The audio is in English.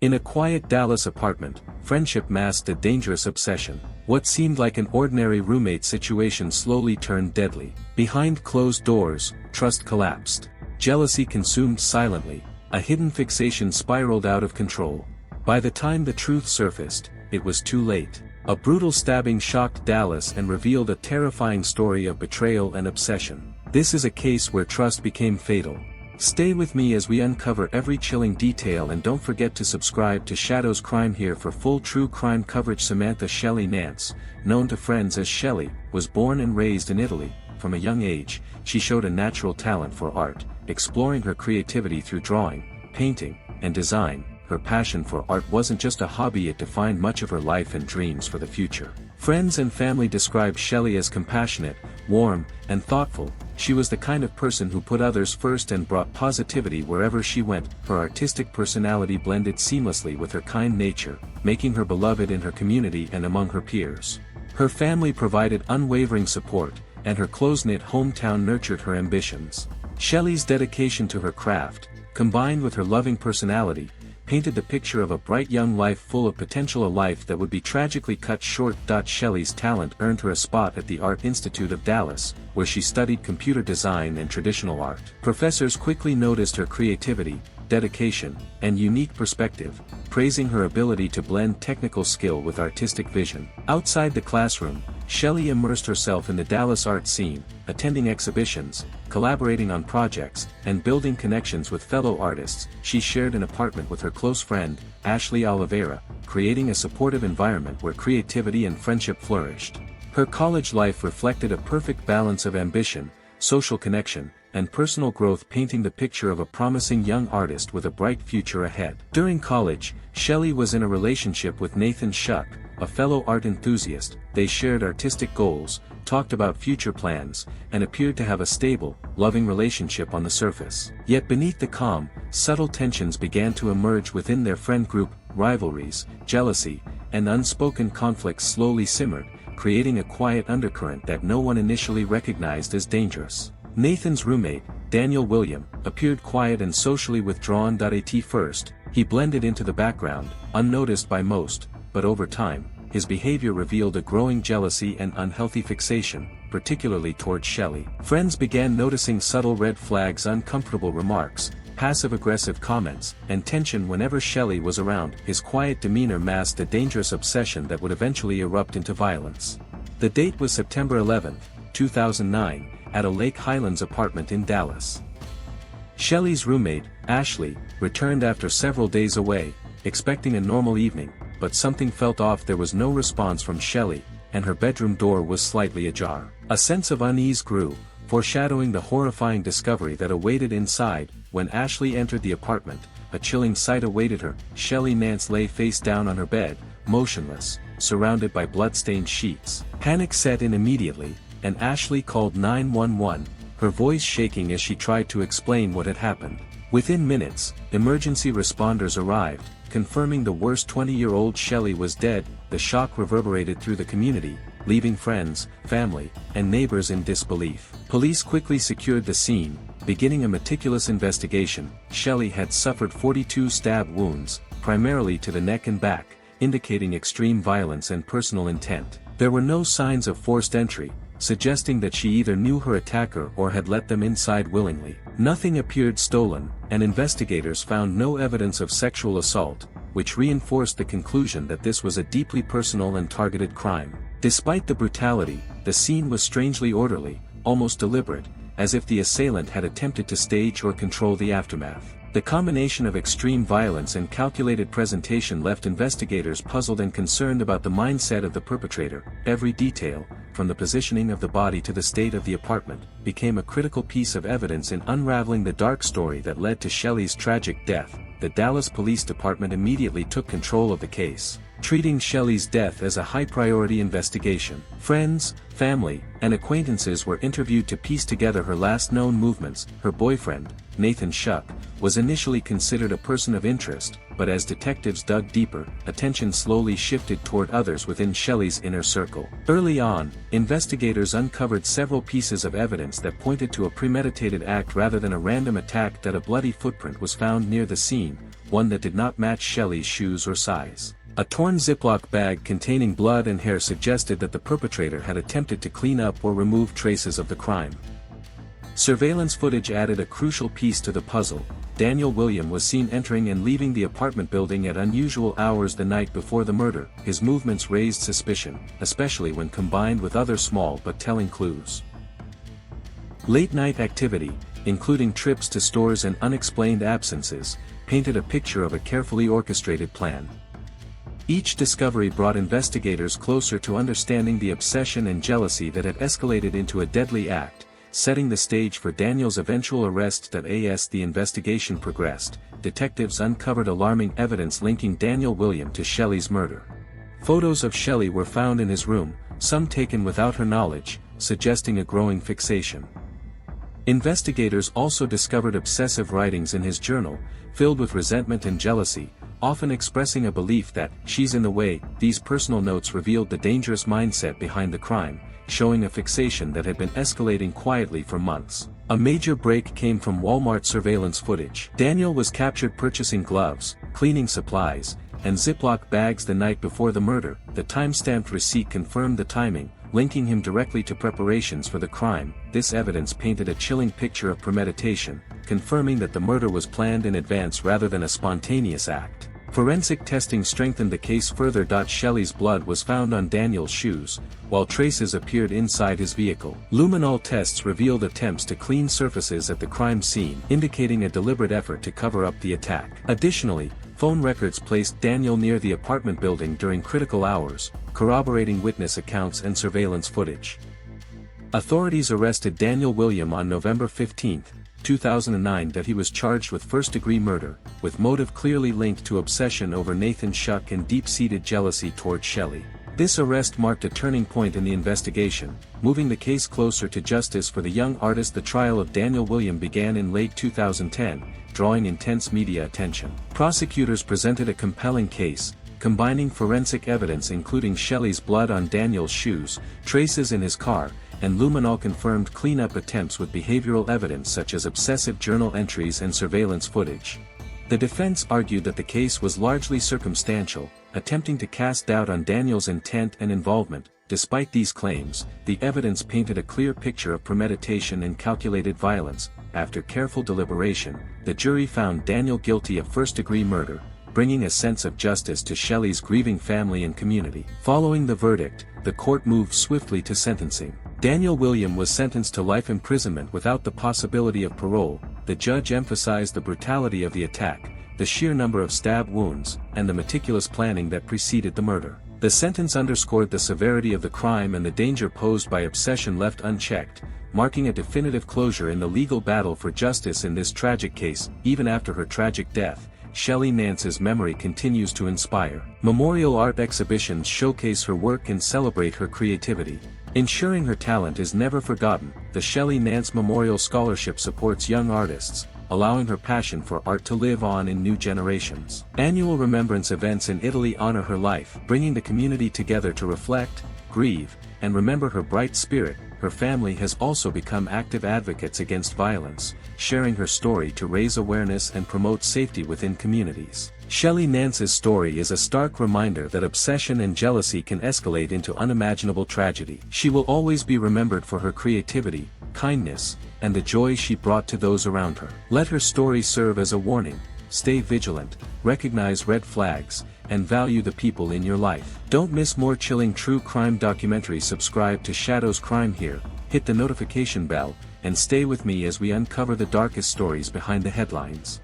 In a quiet Dallas apartment, friendship masked a dangerous obsession. What seemed like an ordinary roommate situation slowly turned deadly. Behind closed doors, trust collapsed. Jealousy consumed silently. A hidden fixation spiraled out of control. By the time the truth surfaced, it was too late. A brutal stabbing shocked Dallas and revealed a terrifying story of betrayal and obsession. This is a case where trust became fatal. Stay with me as we uncover every chilling detail, and don't forget to subscribe to Shadows Crime here for full true crime coverage. Samantha Shelley Nance, known to friends as Shelley, was born and raised in Italy. From a young age, she showed a natural talent for art, exploring her creativity through drawing, painting, and design. Her passion for art wasn't just a hobby, it defined much of her life and dreams for the future. Friends and family described Shelley as compassionate, warm, and thoughtful. She was the kind of person who put others first and brought positivity wherever she went. Her artistic personality blended seamlessly with her kind nature, making her beloved in her community and among her peers. Her family provided unwavering support, and her close-knit hometown nurtured her ambitions. Shelley's dedication to her craft, combined with her loving personality, painted the picture of a bright young life full of potential, a life that would be tragically cut short. Shelley's talent earned her a spot at the Art Institute of Dallas, where she studied computer design and traditional art. Professors quickly noticed her creativity, dedication, and unique perspective, praising her ability to blend technical skill with artistic vision. Outside the classroom, Shelley immersed herself in the Dallas art scene, attending exhibitions, collaborating on projects, and building connections with fellow artists. She shared an apartment with her close friend, Ashley Oliveira, creating a supportive environment where creativity and friendship flourished. Her college life reflected a perfect balance of ambition, social connection, and personal growth, painting the picture of a promising young artist with a bright future ahead. During college, Shelley was in a relationship with Nathan Shuck, a fellow art enthusiast. They shared artistic goals, talked about future plans, and appeared to have a stable, loving relationship on the surface. Yet beneath the calm, subtle tensions began to emerge within their friend group. Rivalries, jealousy, and unspoken conflicts slowly simmered, creating a quiet undercurrent that no one initially recognized as dangerous. Nathan's roommate, Daniel William, appeared quiet and socially withdrawn. At first, he blended into the background, unnoticed by most, but over time, his behavior revealed a growing jealousy and unhealthy fixation, particularly toward Shelley. Friends began noticing subtle red flags, uncomfortable remarks, passive-aggressive comments, and tension whenever Shelley was around. His quiet demeanor masked a dangerous obsession that would eventually erupt into violence. The date was September 11, 2009, at a Lake Highlands apartment in Dallas. Shelley's roommate, Ashley, returned after several days away, expecting a normal evening, but something felt off. There was no response from Shelley, and her bedroom door was slightly ajar. A sense of unease grew, foreshadowing the horrifying discovery that awaited inside. When Ashley entered the apartment, a chilling sight awaited her. Shelley Nance lay face down on her bed, motionless, surrounded by blood-stained sheets. Panic set in immediately, and Ashley called 911, her voice shaking as she tried to explain what had happened. Within minutes, emergency responders arrived, confirming the worst. 20-year-old Shelley was dead. The shock reverberated through the community, leaving friends, family, and neighbors in disbelief. Police quickly secured the scene, beginning a meticulous investigation. Shelley had suffered 42 stab wounds, primarily to the neck and back, indicating extreme violence and personal intent. There were no signs of forced entry, suggesting that she either knew her attacker or had let them inside willingly. Nothing appeared stolen, and investigators found no evidence of sexual assault, which reinforced the conclusion that this was a deeply personal and targeted crime. Despite the brutality, the scene was strangely orderly, almost deliberate, as if the assailant had attempted to stage or control the aftermath. The combination of extreme violence and calculated presentation left investigators puzzled and concerned about the mindset of the perpetrator. Every detail, from the positioning of the body to the state of the apartment, became a critical piece of evidence in unraveling the dark story that led to Shelley's tragic death. The Dallas Police Department immediately took control of the case, treating Shelley's death as a high-priority investigation. Friends, family, and acquaintances were interviewed to piece together her last known movements. Her boyfriend, Nathan Shuck, was initially considered a person of interest, but as detectives dug deeper, attention slowly shifted toward others within Shelley's inner circle. Early on, investigators uncovered several pieces of evidence that pointed to a premeditated act rather than a random attack. That a bloody footprint was found near the scene, one that did not match Shelley's shoes or size. A torn Ziploc bag containing blood and hair suggested that the perpetrator had attempted to clean up or remove traces of the crime. Surveillance footage added a crucial piece to the puzzle. Daniel William was seen entering and leaving the apartment building at unusual hours the night before the murder. His movements raised suspicion, especially when combined with other small but telling clues. Late-night activity, including trips to stores and unexplained absences, painted a picture of a carefully orchestrated plan. Each discovery brought investigators closer to understanding the obsession and jealousy that had escalated into a deadly act, setting the stage for Daniel's eventual arrest. As the investigation progressed, detectives uncovered alarming evidence linking Daniel William to Shelley's murder. Photos of Shelley were found in his room, some taken without her knowledge, suggesting a growing fixation. Investigators also discovered obsessive writings in his journal, filled with resentment and jealousy, often expressing a belief that she's in the way. These personal notes revealed the dangerous mindset behind the crime, showing a fixation that had been escalating quietly for months. A major break came from Walmart surveillance footage. Daniel was captured purchasing gloves, cleaning supplies, and Ziploc bags the night before the murder. The time-stamped receipt confirmed the timing, linking him directly to preparations for the crime. This evidence painted a chilling picture of premeditation, confirming that the murder was planned in advance rather than a spontaneous act. Forensic testing strengthened the case further. Shelley's blood was found on Daniel's shoes, while traces appeared inside his vehicle. Luminol tests revealed attempts to clean surfaces at the crime scene, indicating a deliberate effort to cover up the attack. Additionally, phone records placed Daniel near the apartment building during critical hours, corroborating witness accounts and surveillance footage. Authorities arrested Daniel William on November 15, 2009. He was charged with first-degree murder, with motive clearly linked to obsession over Nathan Schuck and deep-seated jealousy toward Shelley. This arrest marked a turning point in the investigation, moving the case closer to justice for the young artist. The trial of Daniel William began in late 2010, drawing intense media attention. Prosecutors presented a compelling case, combining forensic evidence including Shelley's blood on Daniel's shoes, traces in his car, and luminol confirmed cleanup attempts with behavioral evidence such as obsessive journal entries and surveillance footage. The defense argued that the case was largely circumstantial, attempting to cast doubt on Daniel's intent and involvement. Despite these claims, the evidence painted a clear picture of premeditation and calculated violence. After careful deliberation, the jury found Daniel guilty of first-degree murder, bringing a sense of justice to Shelley's grieving family and community. Following the verdict, the court moved swiftly to sentencing. Daniel William was sentenced to life imprisonment without the possibility of parole. The judge emphasized the brutality of the attack, the sheer number of stab wounds, and the meticulous planning that preceded the murder. The sentence underscored the severity of the crime and the danger posed by obsession left unchecked, marking a definitive closure in the legal battle for justice in this tragic case. Even after her tragic death, Shelley Nance's memory continues to inspire. Memorial art exhibitions showcase her work and celebrate her creativity. Ensuring her talent is never forgotten, the Shelley Nance Memorial Scholarship supports young artists, allowing her passion for art to live on in new generations. Annual remembrance events in Italy honor her life, bringing the community together to reflect, grieve, and remember her bright spirit. Her family has also become active advocates against violence, sharing her story to raise awareness and promote safety within communities. Shelley Nance's story is a stark reminder that obsession and jealousy can escalate into unimaginable tragedy. She will always be remembered for her creativity, kindness, and the joy she brought to those around her. Let her story serve as a warning. Stay vigilant, recognize red flags, and value the people in your life. Don't miss more chilling true crime documentaries. Subscribe to Shadow's Crime here, hit the notification bell, and stay with me as we uncover the darkest stories behind the headlines.